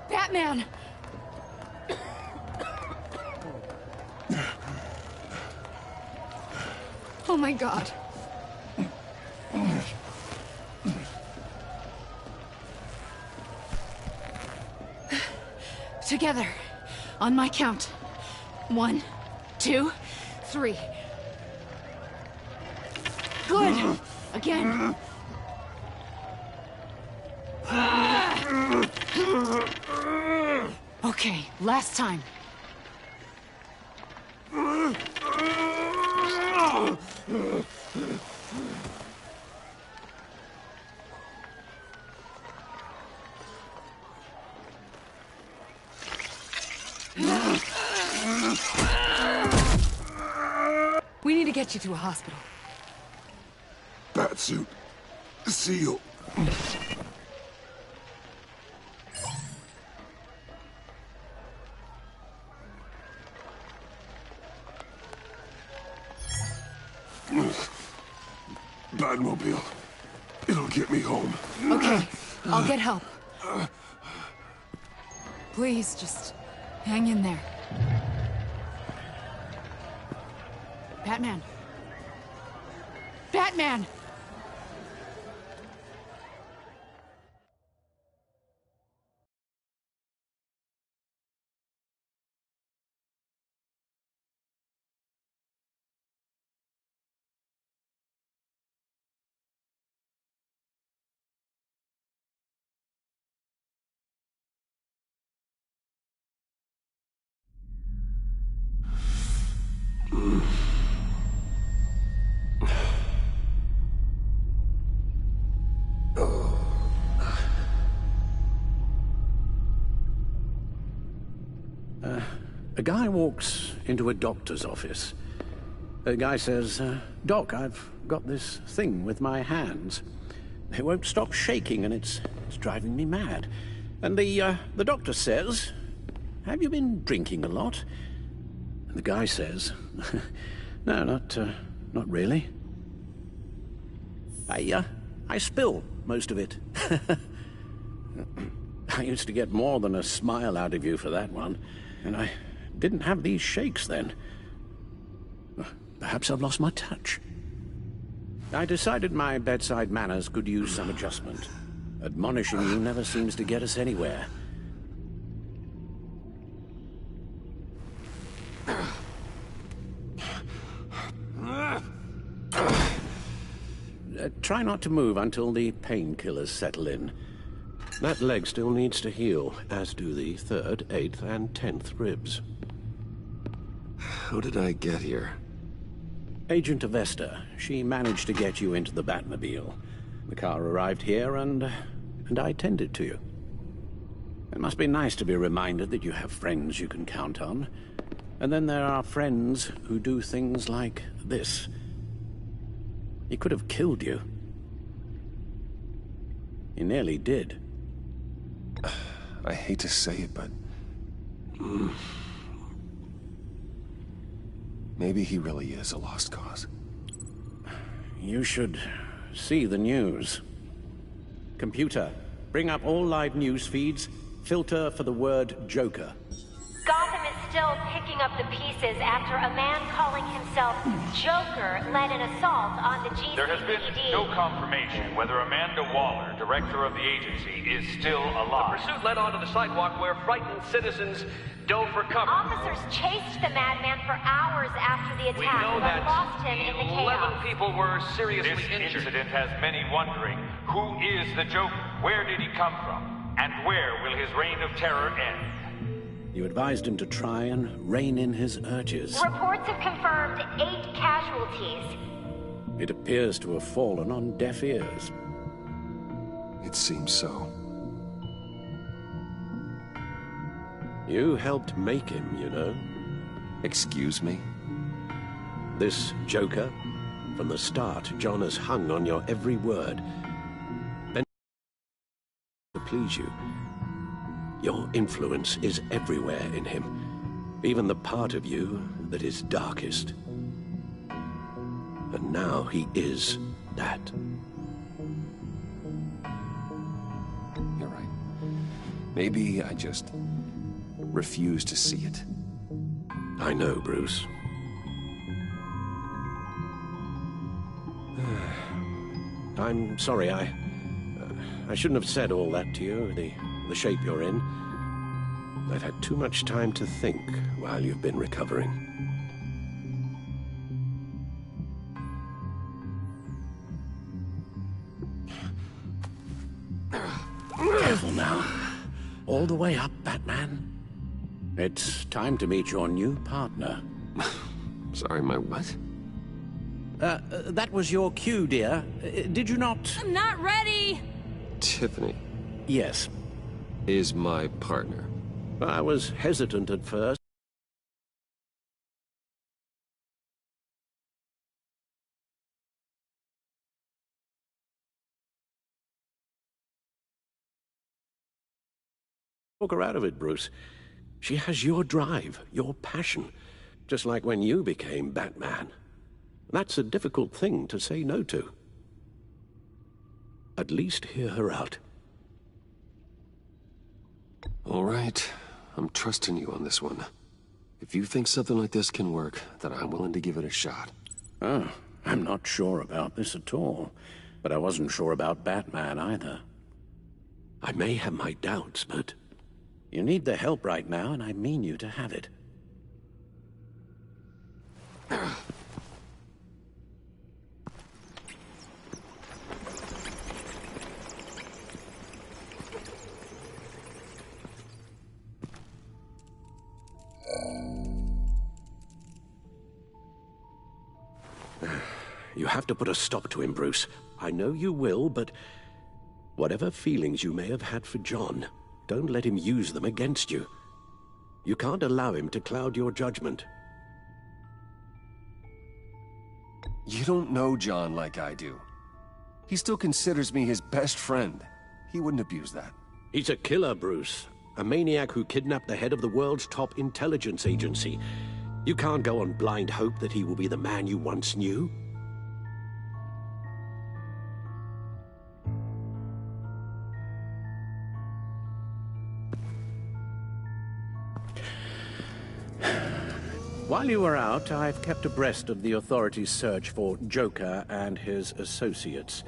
Batman! Oh my God. Together, on my count. 1, 2, 3. Good! Again. Okay, last time. We need to get you to a hospital. Batsuit. Seal. Batmobile. It'll get me home. Okay, I'll get help. Please, just hang in there. Batman. Batman! A guy walks into a doctor's office. The guy says, Doc, I've got this thing with my hands. They won't stop shaking and it's driving me mad. And the doctor says, have you been drinking a lot? And the guy says, no, not really. I spill most of it. I used to get more than a smile out of you for that one, and I didn't have these shakes then. Perhaps I've lost my touch. I decided my bedside manners could use some adjustment. Admonishing you never seems to get us anywhere. Try not to move until the painkillers settle in. That leg still needs to heal, as do the 3rd, 8th, and 10th ribs. How did I get here? Agent Avesta, she managed to get you into the Batmobile. The car arrived here, and I tended to you. It must be nice to be reminded that you have friends you can count on. And then there are friends who do things like this. He could have killed you. He nearly did. I hate to say it, but... maybe he really is a lost cause. You should see the news. Computer, bring up all live news feeds. Filter for the word Joker. Gotham is still picking up the pieces after a man calling himself Joker led an assault on the GCPD. There has been no confirmation whether Amanda Waller, director of the agency, is still alive. The pursuit led onto the sidewalk where frightened citizens dove for cover. Officers chased the madman for hours after the We attack, know but that lost him in the 11 chaos. people were seriously This injured. incident has many wondering, who is the Joker? Where did he come from? And where will his reign of terror end? You advised him to try and rein in his urges. Reports have confirmed 8 casualties. It appears to have fallen on deaf ears. It seems so. You helped make him, you know. Excuse me? This Joker, from the start, John has hung on your every word. Then, to please you, your influence is everywhere in him, even the part of you that is darkest. And now he is that. You're right. Maybe I just refuse to see it. I know, Bruce. I'm sorry, I shouldn't have said all that to you, the shape you're in. I've had too much time to think while you've been recovering. Careful now. All the way up, Batman. It's time to meet your new partner. Sorry, my what? That was your cue, dear. Did you not? I'm not ready! Tiffany Yes. is my partner. I was hesitant at first. Talk her out of it, Bruce. She has your drive, your passion, just like when you became Batman. That's a difficult thing to say no to. At least hear her out. All right, I'm trusting you on this one. If you think something like this can work, then I'm willing to give it a shot. Oh, I'm not sure about this at all. But I wasn't sure about Batman either. I may have my doubts, but you need the help right now, and I mean you to have it. You have to put a stop to him, Bruce. I know you will, but whatever feelings you may have had for John, don't let him use them against you. You can't allow him to cloud your judgment. You don't know John like I do. He still considers me his best friend. He wouldn't abuse that. He's a killer, Bruce. A maniac who kidnapped the head of the world's top intelligence agency. You can't go on blind hope that he will be the man you once knew. While you were out, I've kept abreast of the authorities' search for Joker and his associates.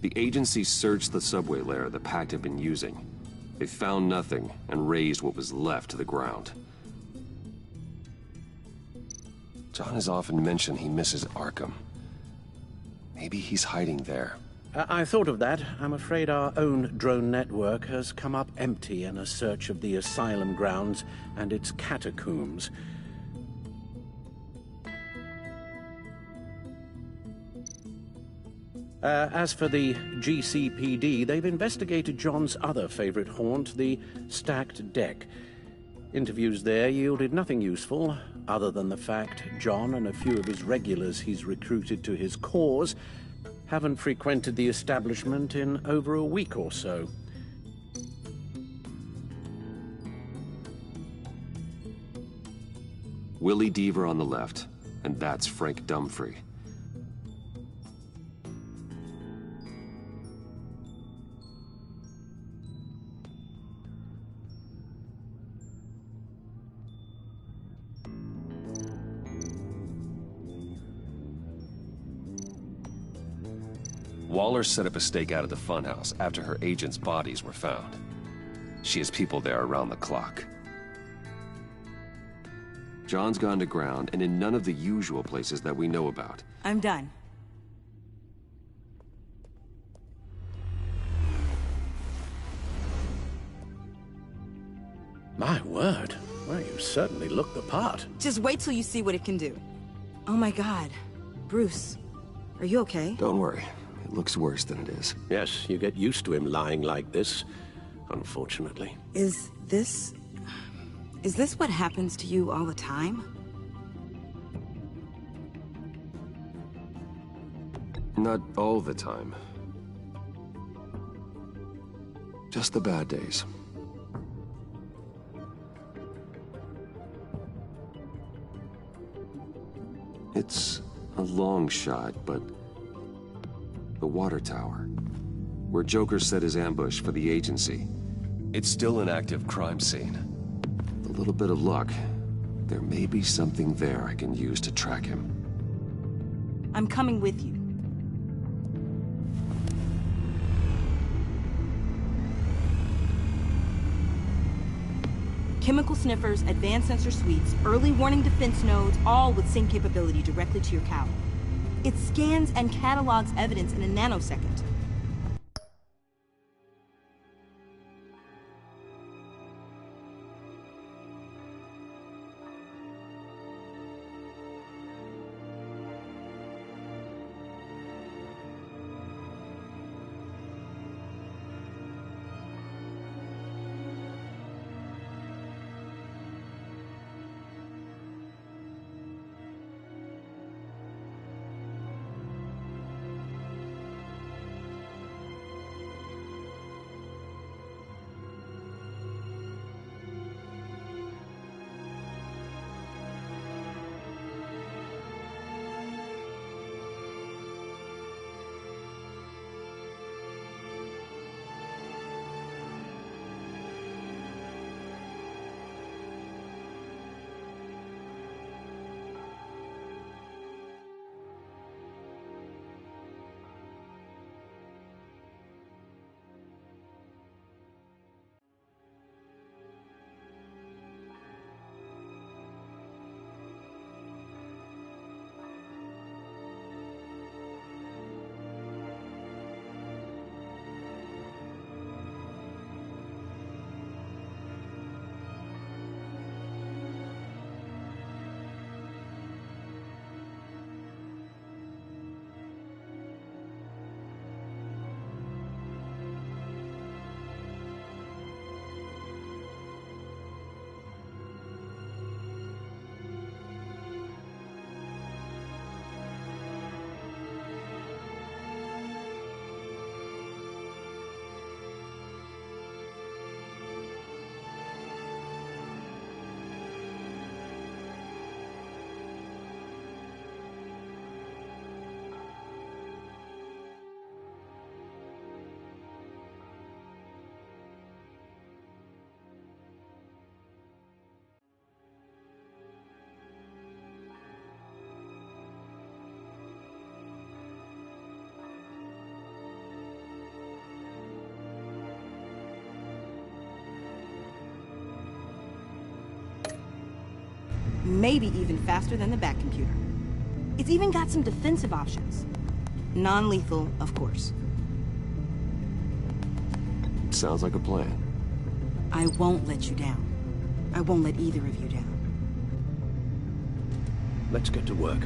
The agency searched the subway layer the Pact had been using. They found nothing and razed what was left to the ground. John has often mentioned he misses Arkham. Maybe he's hiding there. I thought of that. I'm afraid our own drone network has come up empty in a search of the asylum grounds and its catacombs. As for the GCPD, they've investigated John's other favorite haunt, the stacked deck. Interviews there yielded nothing useful, other than the fact John and a few of his regulars he's recruited to his cause haven't frequented the establishment in over a week or so. Willie Deaver on the left, and that's Frank Dumfrey. Waller set up a stakeout at the funhouse after her agents' bodies were found. She has people there around the clock. John's gone to ground and in none of the usual places that we know about. I'm done. My word. Well, you certainly look the part. Just wait till you see what it can do. Oh my God. Bruce, are you okay? Don't worry. It looks worse than it is. Yes, you get used to him lying like this, unfortunately. Is this what happens to you all the time? Not all the time. Just the bad days. It's a long shot, but the water tower, where Joker set his ambush for the agency, it's still an active crime scene. With a little bit of luck, there may be something there I can use to track him. I'm coming with you. Chemical sniffers, advanced sensor suites, early warning defense nodes, all with sync capability directly to your cowl. It scans and catalogs evidence in a nanosecond. Maybe even faster than the Bat computer. It's even got some defensive options. Non-lethal, of course. Sounds like a plan. I won't let you down. I won't let either of you down. Let's get to work.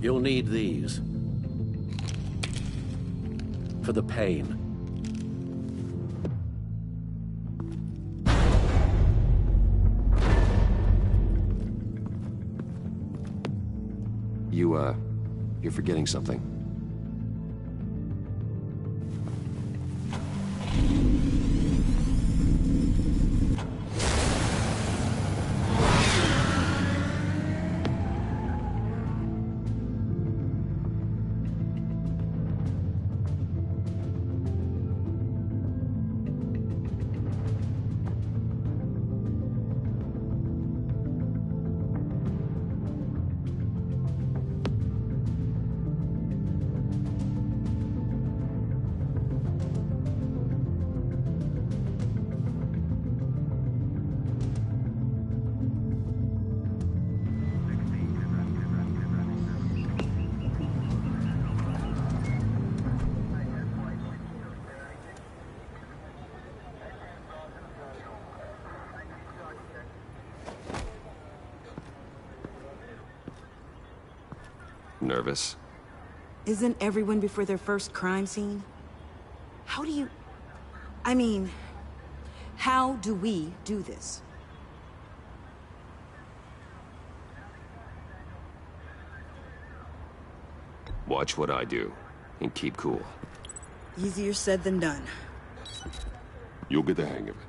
You'll need these. For the pain. You're forgetting something. Nervous? Isn't everyone before their first crime scene? How do you... I mean, how do we do this? Watch what I do, and keep cool. Easier said than done. You'll get the hang of it.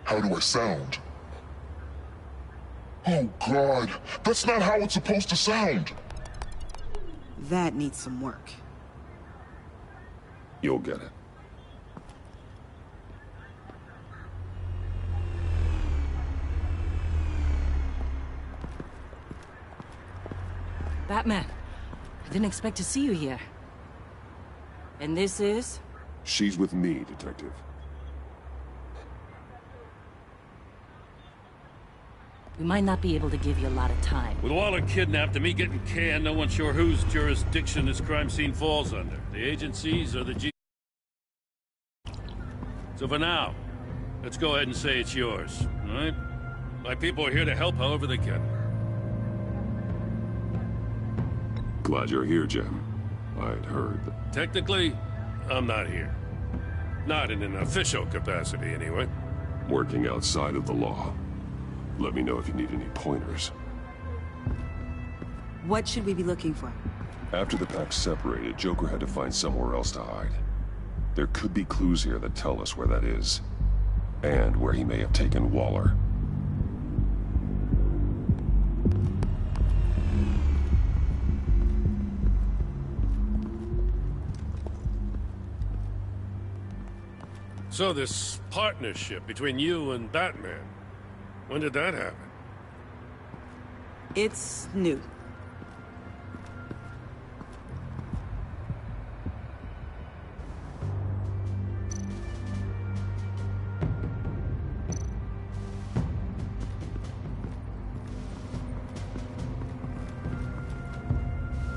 How do I sound? Oh, God. That's not how it's supposed to sound. That needs some work. You'll get it. Batman, I didn't expect to see you here. And this is? She's with me, Detective. We might not be able to give you a lot of time. With Waller kidnapped and me getting canned, no one's sure whose jurisdiction this crime scene falls under. The agencies or the G... So for now, let's go ahead and say it's yours, all right? My people are here to help however they can. Glad you're here, Jim. I'd heard that... Technically, I'm not here. Not in an official capacity, anyway. Working outside of the law. Let me know if you need any pointers. What should we be looking for? After the pack separated, Joker had to find somewhere else to hide. There could be clues here that tell us where that is. And where he may have taken Waller. So this partnership between you and Batman, when did that happen? It's new.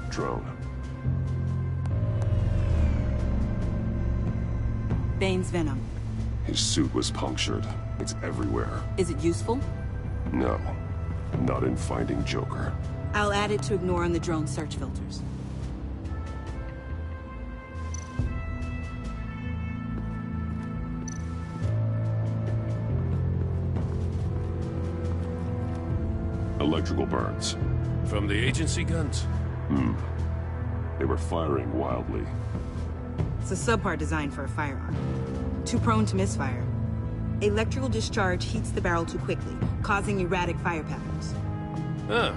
Drone. Bane's venom. His suit was punctured. It's everywhere. Is it useful? No. Not in finding Joker. I'll add it to ignore on the drone search filters. Electrical burns. From the agency guns? They were firing wildly. It's a subpart designed for a firearm. Too prone to misfire. Electrical discharge heats the barrel too quickly, causing erratic fire patterns. Ah,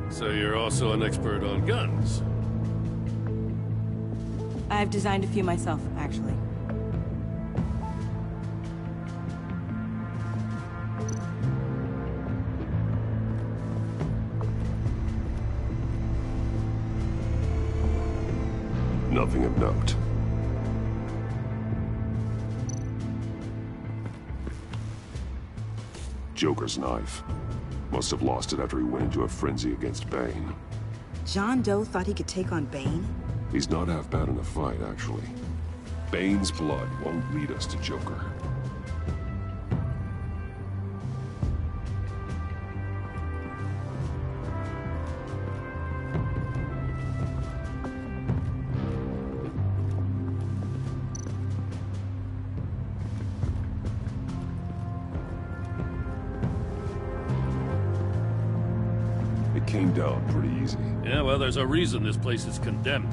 so you're also an expert on guns. I've designed a few myself, actually. Nothing of note. Joker's knife. Must have lost it after he went into a frenzy against Bane. John Doe thought he could take on Bane? He's not half bad in a fight, actually. Bane's blood won't lead us to Joker. Came down pretty easy. Yeah, well, there's a reason this place is condemned.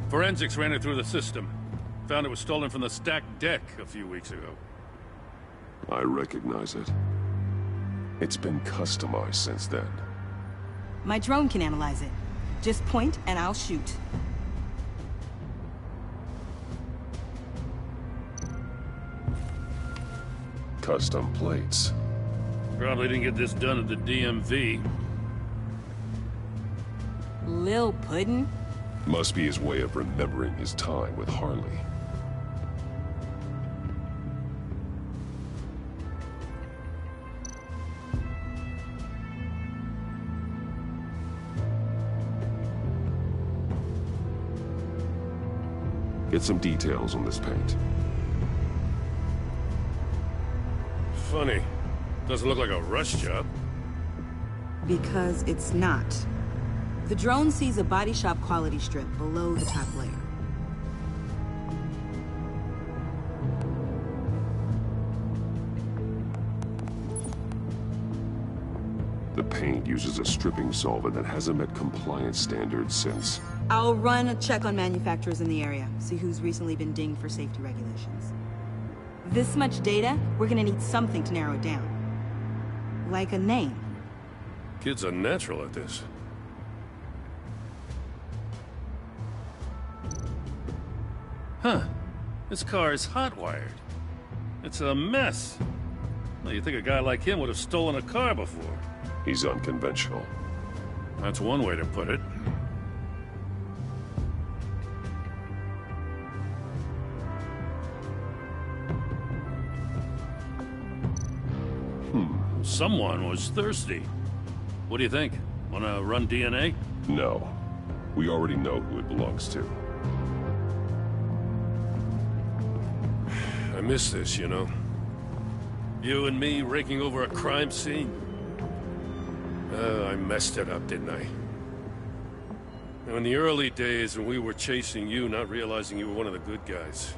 Forensics ran it through the system. Found it was stolen from the stacked deck a few weeks ago. I recognize it. It's been customized since then. My drone can analyze it. Just point and I'll shoot. Custom plates. Probably didn't get this done at the DMV. Lil Puddin'? Must be his way of remembering his time with Harley. Get some details on this paint. Funny. Doesn't look like a rush job. Because it's not. The drone sees a body shop quality strip below the top layer. The paint uses a stripping solvent that hasn't met compliance standards since... I'll run a check on manufacturers in the area, see who's recently been dinged for safety regulations. This much data, we're gonna need something to narrow it down. Like a name. Kids are natural at this. Huh. This car is hot-wired. It's a mess. Well, you'd think a guy like him would have stolen a car before. He's unconventional. That's one way to put it. Someone was thirsty. What do you think? Wanna run DNA? No. We already know who it belongs to. I miss this, you know. You and me raking over a crime scene. I messed it up, didn't I? Now, in the early days when we were chasing you, not realizing you were one of the good guys,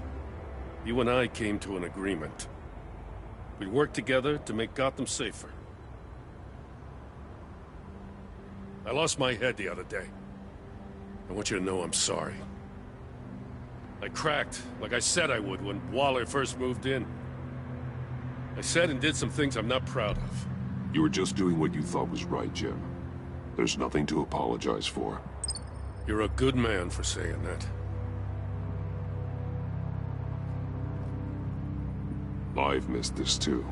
you and I came to an agreement. We'd work together to make Gotham safer. I lost my head the other day. I want you to know I'm sorry. I cracked, like I said I would when Waller first moved in. I said and did some things I'm not proud of. You were just doing what you thought was right, Jim. There's nothing to apologize for. You're a good man for saying that. I've missed this too.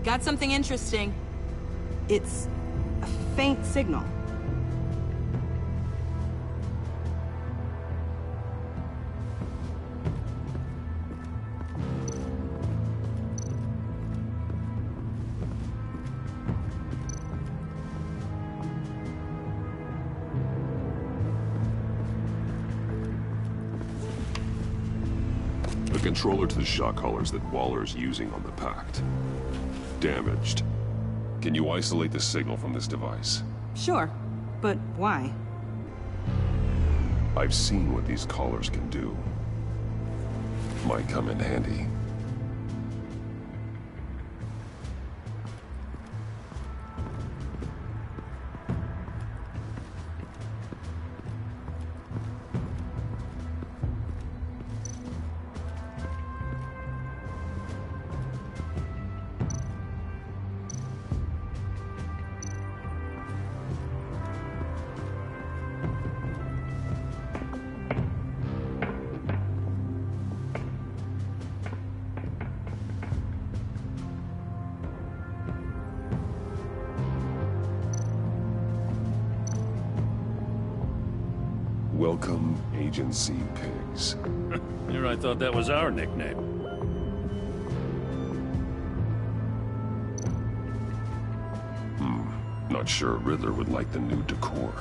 Got something interesting. It's a faint signal. The controller to the shock collars that Waller's using on the Pact. Damaged. Can you isolate the signal from this device? Sure, but why? I've seen what these collars can do. Might come in handy. Welcome, Agency Pigs. Here I thought that was our nickname. Not sure Riddler would like the new decor.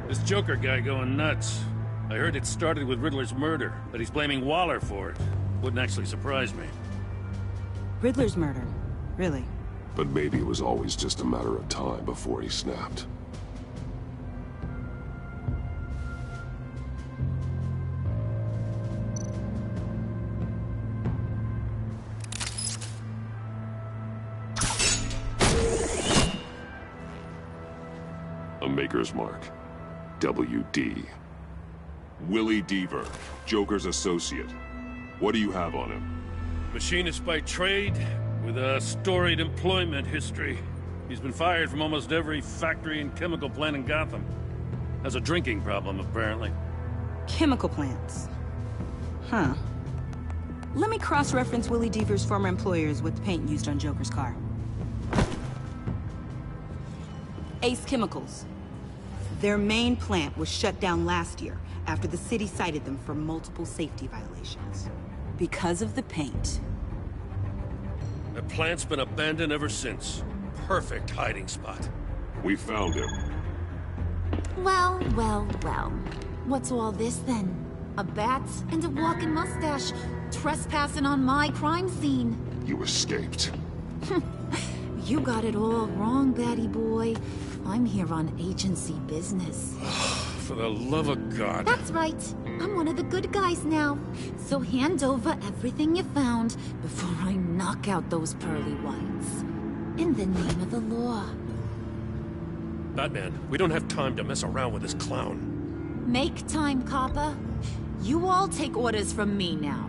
This Joker guy going nuts. I heard it started with Riddler's murder, but he's blaming Waller for it. Wouldn't actually surprise me. Riddler's murder? Really? But maybe it was always just a matter of time before he snapped. A Maker's Mark. WD. Willie Deaver, Joker's associate. What do you have on him? Machinist by trade, with a storied employment history. He's been fired from almost every factory and chemical plant in Gotham. Has a drinking problem, apparently. Chemical plants. Huh. Let me cross-reference Willie Deaver's former employers with the paint used on Joker's car. Ace Chemicals. Their main plant was shut down last year after the city cited them for multiple safety violations. Because of the paint. The plant's been abandoned ever since. Perfect hiding spot. We found him. Well, well, well. What's all this then? A bat and a walking mustache trespassing on my crime scene. You escaped. You got it all wrong, Batty boy. I'm here on agency business. For the love of God. That's right. I'm one of the good guys now. So hand over everything you found before I knock out those pearly whites. In the name of the law. Batman, we don't have time to mess around with this clown. Make time, copper. You all take orders from me now.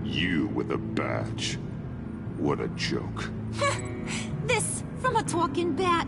You with a badge. What a joke. This from a talking bat.